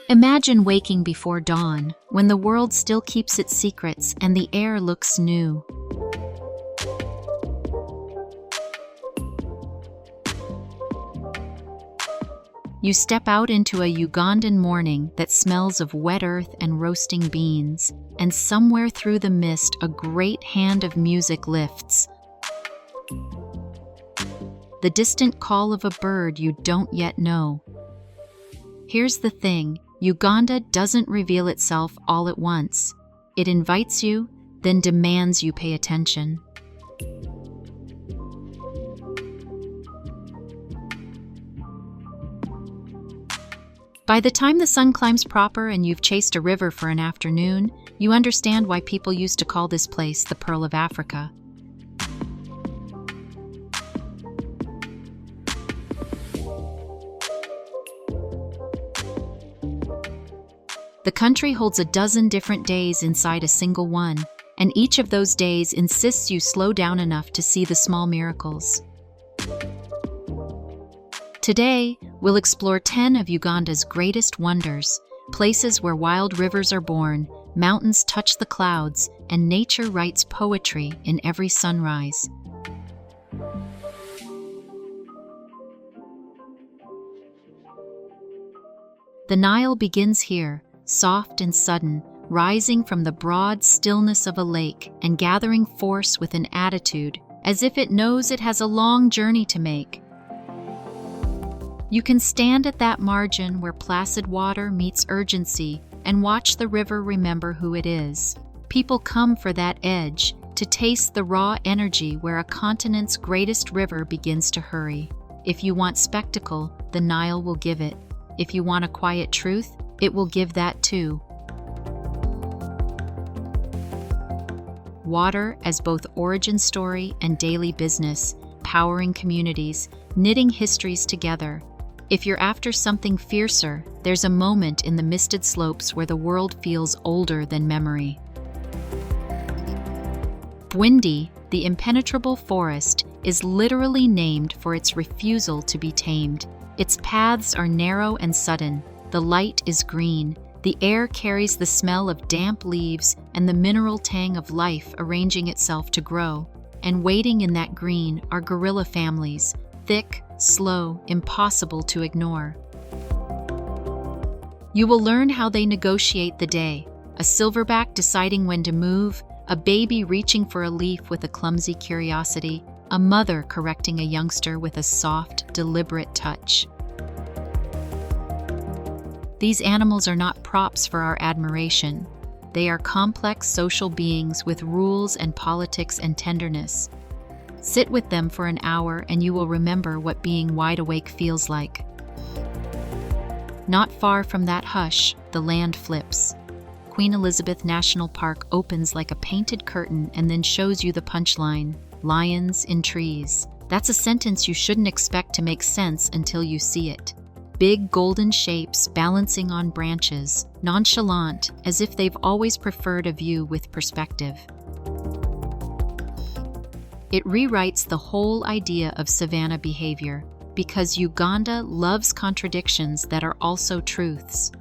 Imagine waking before dawn, when the world still keeps its secrets and the air looks new. You step out into a Ugandan morning that smells of wet earth and roasting beans, and somewhere through the mist a great hand of music lifts. The distant call of a bird you don't yet know. Here's the thing, Uganda doesn't reveal itself all at once. It invites you, then demands you pay attention. By the time the sun climbs proper and you've chased a river for an afternoon, you understand why people used to call this place the Pearl of Africa. The country holds a dozen different days inside a single one, and each of those days insists you slow down enough to see the small miracles. Today, we'll explore 10 of Uganda's greatest wonders, places where wild rivers are born, mountains touch the clouds, and nature writes poetry in every sunrise. The Nile begins here, soft and sudden, rising from the broad stillness of a lake and gathering force with an attitude, as if it knows it has a long journey to make. You can stand at that margin where placid water meets urgency and watch the river remember who it is. People come for that edge, to taste the raw energy where a continent's greatest river begins to hurry. If you want spectacle, the Nile will give it. If you want a quiet truth, it will give that too. Water as both origin story and daily business, powering communities, knitting histories together. If you're after something fiercer, there's a moment in the misted slopes where the world feels older than memory. Bwindi, the impenetrable forest, is literally named for its refusal to be tamed. Its paths are narrow and sudden. The light is green. The air carries the smell of damp leaves and the mineral tang of life arranging itself to grow. And waiting in that green are gorilla families, thick, slow, impossible to ignore. You will learn how they negotiate the day, a silverback deciding when to move, a baby reaching for a leaf with a clumsy curiosity, a mother correcting a youngster with a soft, deliberate touch. These animals are not props for our admiration. They are complex social beings with rules and politics and tenderness. Sit with them for an hour and you will remember what being wide awake feels like. Not far from that hush, the land flips. Queen Elizabeth National Park opens like a painted curtain and then shows you the punchline, lions in trees. That's a sentence you shouldn't expect to make sense until you see it. Big golden shapes balancing on branches, nonchalant, as if they've always preferred a view with perspective. It rewrites the whole idea of savanna behavior, because Uganda loves contradictions that are also truths.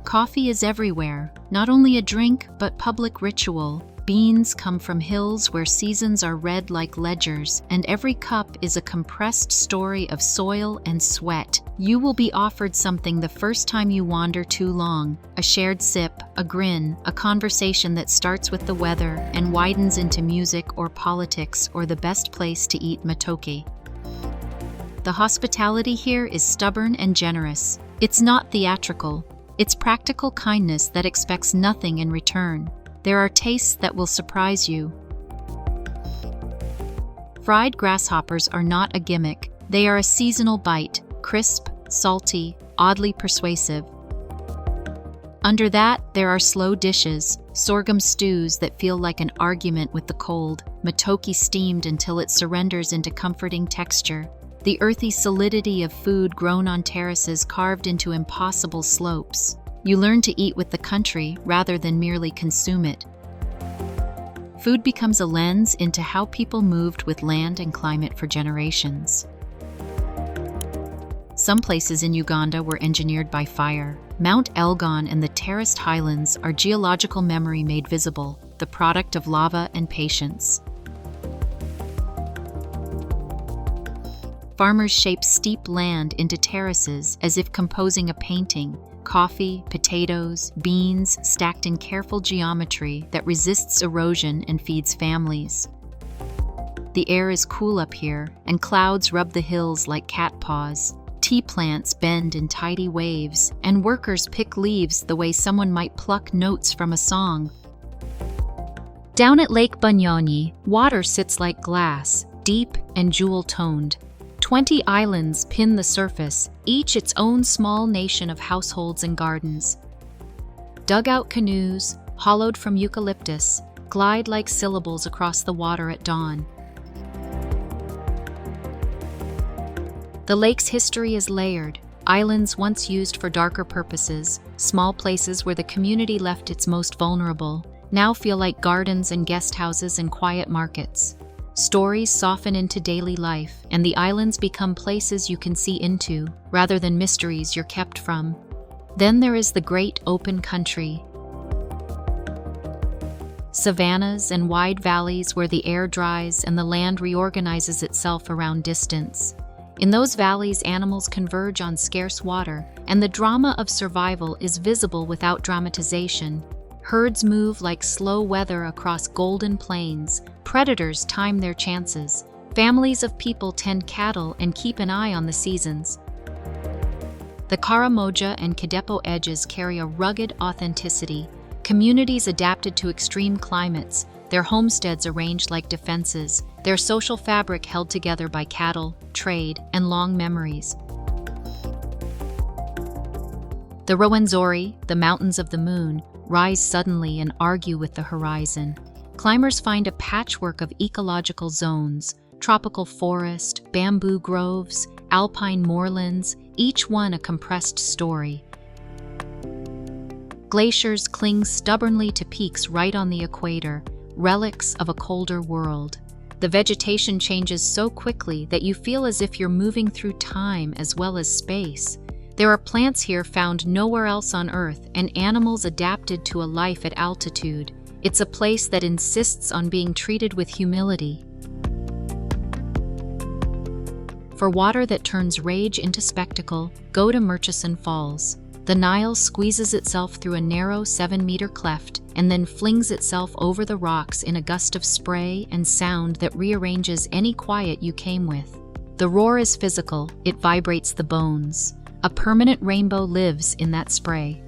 Coffee is everywhere, not only a drink, but public ritual. Beans come from hills where seasons are read like ledgers, and every cup is a compressed story of soil and sweat. You will be offered something the first time you wander too long, a shared sip, a grin, a conversation that starts with the weather and widens into music or politics or the best place to eat matoke. The hospitality here is stubborn and generous. It's not theatrical. It's practical kindness that expects nothing in return. There are tastes that will surprise you. Fried grasshoppers are not a gimmick. They are a seasonal bite, crisp, salty, oddly persuasive. Under that, there are slow dishes, sorghum stews that feel like an argument with the cold, matoke steamed until it surrenders into comforting texture, the earthy solidity of food grown on terraces carved into impossible slopes. You learn to eat with the country rather than merely consume it. Food becomes a lens into how people moved with land and climate for generations. Some places in Uganda were engineered by fire. Mount Elgon and the terraced highlands are geological memory made visible, the product of lava and patience. Farmers shape steep land into terraces as if composing a painting. Coffee, potatoes, beans stacked in careful geometry that resists erosion and feeds families. The air is cool up here, and clouds rub the hills like cat paws. Tea plants bend in tidy waves, and workers pick leaves the way someone might pluck notes from a song. Down at Lake Bunyonyi, water sits like glass, deep and jewel-toned. 20 islands pin the surface, each its own small nation of households and gardens. Dugout canoes, hollowed from eucalyptus, glide like syllables across the water at dawn. The lake's history is layered. Islands once used for darker purposes, small places where the community left its most vulnerable, now feel like gardens and guest houses and quiet markets. Stories soften into daily life, and the islands become places you can see into, rather than mysteries you're kept from. Then there is the great open country. Savannas and wide valleys where the air dries and the land reorganizes itself around distance. In those valleys, animals converge on scarce water, and the drama of survival is visible without dramatization. Herds move like slow weather across golden plains. Predators time their chances. Families of people tend cattle and keep an eye on the seasons. The Karamoja and Kidepo edges carry a rugged authenticity. Communities adapted to extreme climates, their homesteads arranged like defenses, their social fabric held together by cattle, trade, and long memories. The Rwenzori, the mountains of the moon, rise suddenly and argue with the horizon. Climbers find a patchwork of ecological zones, tropical forest, bamboo groves, alpine moorlands, each one a compressed story. Glaciers cling stubbornly to peaks right on the equator, relics of a colder world. The vegetation changes so quickly that you feel as if you're moving through time as well as space. There are plants here found nowhere else on Earth, and animals adapted to a life at altitude. It's a place that insists on being treated with humility. For water that turns rage into spectacle, go to Murchison Falls. The Nile squeezes itself through a narrow 7-meter cleft and then flings itself over the rocks in a gust of spray and sound that rearranges any quiet you came with. The roar is physical, it vibrates the bones. A permanent rainbow lives in that spray.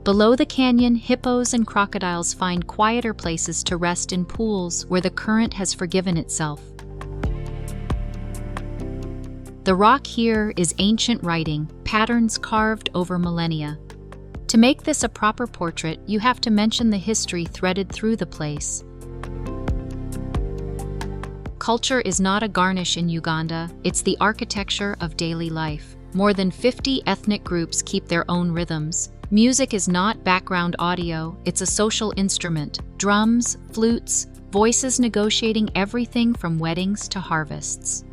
Below the canyon, hippos and crocodiles find quieter places to rest in pools where the current has forgiven itself. The rock here is ancient writing, patterns carved over millennia. To make this a proper portrait, you have to mention the history threaded through the place. Culture is not a garnish in Uganda, it's the architecture of daily life. More than 50 ethnic groups keep their own rhythms. Music is not background audio, it's a social instrument. Drums, flutes, voices negotiating everything from weddings to harvests.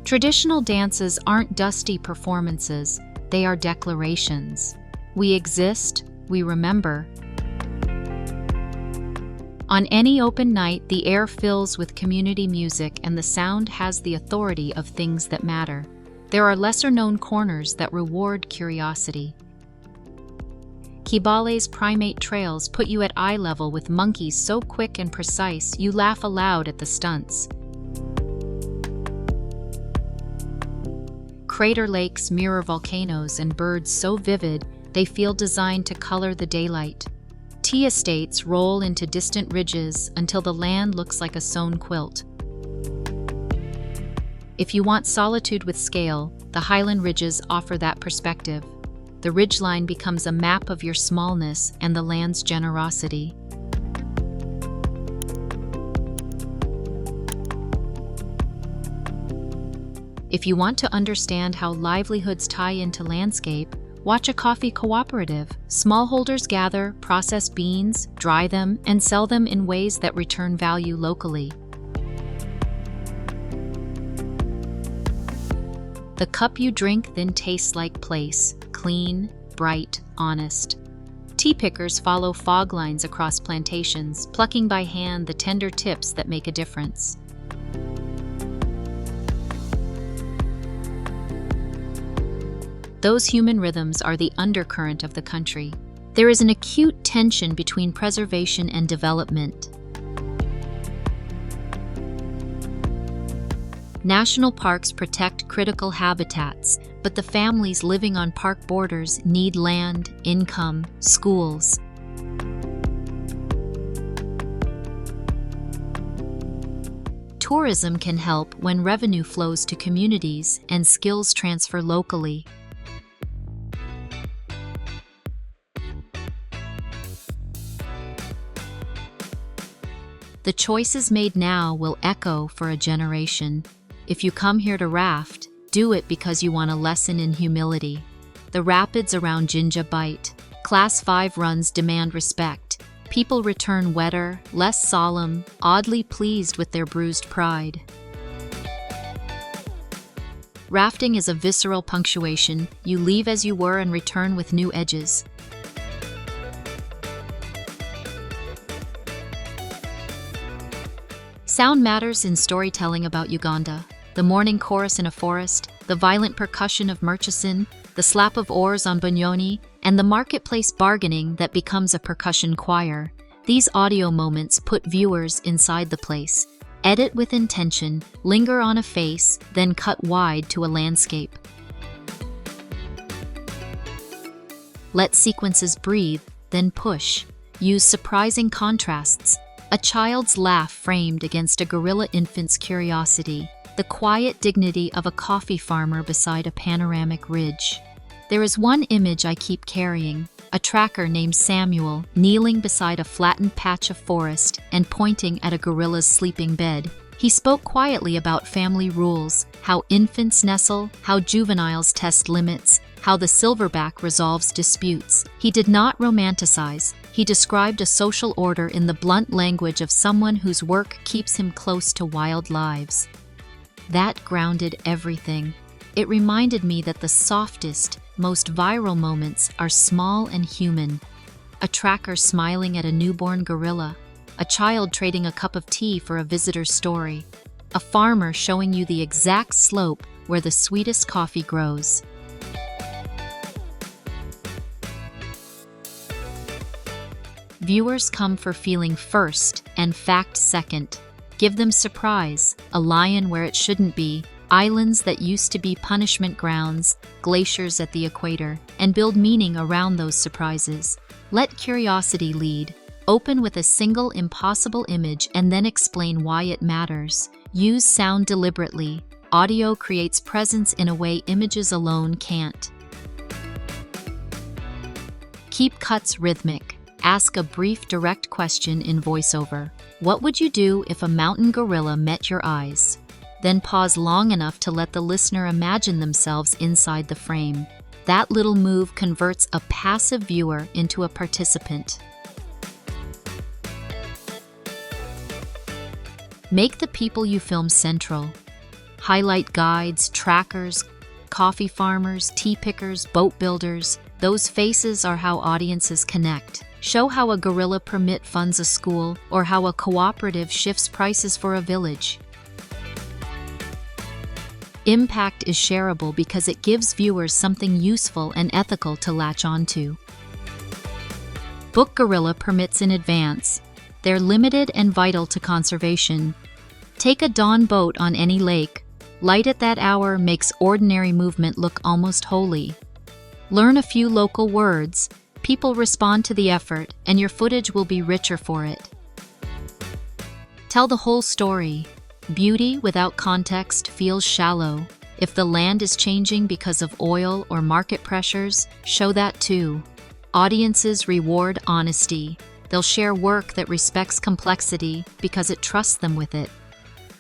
Traditional dances aren't dusty performances, they are declarations. We exist, we remember. On any open night, the air fills with community music and the sound has the authority of things that matter. There are lesser-known corners that reward curiosity. Kibale's primate trails put you at eye level with monkeys so quick and precise you laugh aloud at the stunts. Crater lakes mirror volcanoes and birds so vivid they feel designed to color the daylight. Tea estates roll into distant ridges until the land looks like a sewn quilt. If you want solitude with scale, the highland ridges offer that perspective. The ridgeline becomes a map of your smallness and the land's generosity. If you want to understand how livelihoods tie into landscape, watch a coffee cooperative. Smallholders gather, process beans, dry them, and sell them in ways that return value locally. The cup you drink then tastes like place, clean, bright, honest. Tea pickers follow fog lines across plantations, plucking by hand the tender tips that make a difference. Those human rhythms are the undercurrent of the country. There is an acute tension between preservation and development. National parks protect critical habitats, but the families living on park borders need land, income, schools. Tourism can help when revenue flows to communities and skills transfer locally. The choices made now will echo for a generation. If you come here to raft, do it because you want a lesson in humility. The rapids around Jinja bite. Class 5 runs demand respect. People return wetter, less solemn, oddly pleased with their bruised pride. Rafting is a visceral punctuation. You leave as you were and return with new edges. Sound matters in storytelling about Uganda. The morning chorus in a forest, the violent percussion of Murchison, the slap of oars on Bunyoni, and the marketplace bargaining that becomes a percussion choir. These audio moments put viewers inside the place. Edit with intention, linger on a face, then cut wide to a landscape. Let sequences breathe, then push. Use surprising contrasts. A child's laugh framed against a gorilla infant's curiosity. The quiet dignity of a coffee farmer beside a panoramic ridge. There is one image I keep carrying, a tracker named Samuel kneeling beside a flattened patch of forest and pointing at a gorilla's sleeping bed. He spoke quietly about family rules, how infants nestle, how juveniles test limits, how the silverback resolves disputes. He did not romanticize. He described a social order in the blunt language of someone whose work keeps him close to wild lives. That grounded everything. It reminded me that the softest, most viral moments are small and human. A tracker smiling at a newborn gorilla, a child trading a cup of tea for a visitor's story, a farmer showing you the exact slope where the sweetest coffee grows. Viewers come for feeling first and fact second. Give them surprise, a lion where it shouldn't be, islands that used to be punishment grounds, glaciers at the equator, and build meaning around those surprises. Let curiosity lead. Open with a single impossible image and then explain why it matters. Use sound deliberately. Audio creates presence in a way images alone can't. Keep cuts rhythmic. Ask a brief, direct question in voiceover. What would you do if a mountain gorilla met your eyes? Then pause long enough to let the listener imagine themselves inside the frame. That little move converts a passive viewer into a participant. Make the people you film central. Highlight guides, trackers, coffee farmers, tea pickers, boat builders. Those faces are how audiences connect. Show how a gorilla permit funds a school or how a cooperative shifts prices for a village. Impact is shareable because it gives viewers something useful and ethical to latch onto. Book gorilla permits in advance. They're limited and vital to conservation. Take a dawn boat on any lake. Light at that hour makes ordinary movement look almost holy. Learn a few local words. People respond to the effort, and your footage will be richer for it. Tell the whole story. Beauty without context feels shallow. If the land is changing because of oil or market pressures, show that too. Audiences reward honesty. They'll share work that respects complexity because it trusts them with it.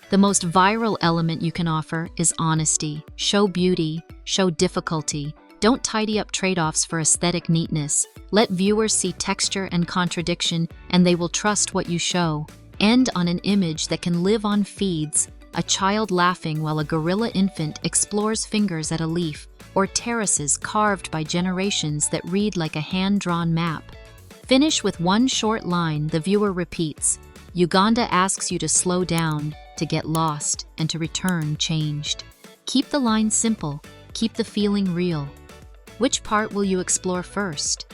The most viral element you can offer is honesty. Show beauty, show difficulty. Don't tidy up trade-offs for aesthetic neatness. Let viewers see texture and contradiction, and they will trust what you show. End on an image that can live on feeds, a child laughing while a gorilla infant explores fingers at a leaf, or terraces carved by generations that read like a hand-drawn map. Finish with one short line the viewer repeats. Uganda asks you to slow down, to get lost, and to return changed. Keep the line simple, keep the feeling real. Which part will you explore first?